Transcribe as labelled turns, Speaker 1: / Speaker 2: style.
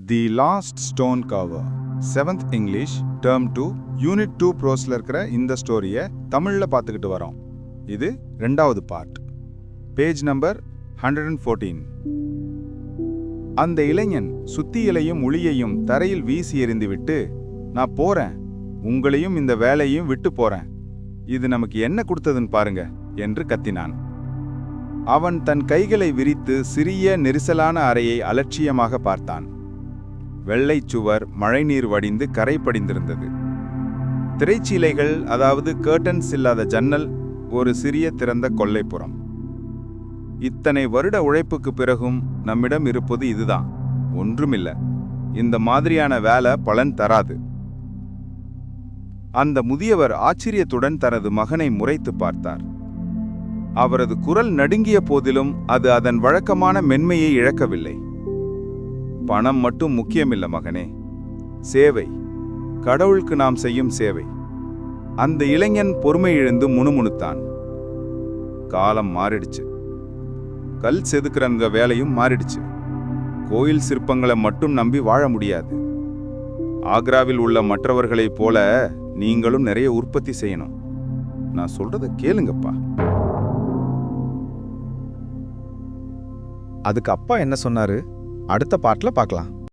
Speaker 1: The last stone cover 7th English term 2 unit 2 ப்ரோஸில் இருக்கிற இந்த ஸ்டோரியை தமிழில் பார்த்துக்கிட்டு வரோம். இது 2வது பார்ட். Page number 114. அந்த இளைஞன் சுத்தியலையும் உளியையும் தரையில் வீசி எறிந்துவிட்டு, நான் போறேன், உங்களையும் இந்த வேலையும் விட்டு போறேன், இது நமக்கு என்ன கொடுத்ததுன்னு பாருங்க என்று கத்தினான். அவன் தன் கைகளை விரித்து சிறிய நெரிசலான அறையை அலட்சியமாக பார்த்தான். வெள்ளை சுவர், மழைநீர் வடிந்து கரை படிந்திருந்தது. திரைச்சீலைகள், அதாவது கர்டன்ஸ் இல்லாத ஜன்னல், ஒரு சிறிய திறந்த கொல்லைப்புறம். இத்தனை வருட உழைப்புக்கு பிறகும் நம்மிடம் இருப்பது இதுதான், ஒன்றுமில்ல. இந்த மாதிரியான வேலை பலன் தராது. அந்த முதியவர் ஆச்சரியத்துடன் தனது மகனை முறைத்து பார்த்தார். அவரது குரல் நடுங்கிய போதிலும் அது அதன் வழக்கமான மென்மையை இழக்கவில்லை. பணம் மட்டும் முக்கியமில்லை மகனே, சேவை, கடவுளுக்கு நாம் செய்யும் சேவை. அந்த இளைஞன் பொறுமை இழந்து முணுமுணுத்தான். காலம் மாறிடுச்சு. கல் செதுக்கிற அந்த வேலையும் மாறிடுச்சு. கோயில் சிற்பங்களை மட்டும் நம்பி வாழ முடியாது. ஆக்ராவில் உள்ள மற்றவர்களைப் போல நீங்களும் நிறைய உற்பத்தி செய்யணும். நான் சொல்றத கேளுங்கப்பா.
Speaker 2: அதுக்கு அப்பா என்ன சொன்னாரு? அடுத்த பார்ட்ல பார்க்கலாம்.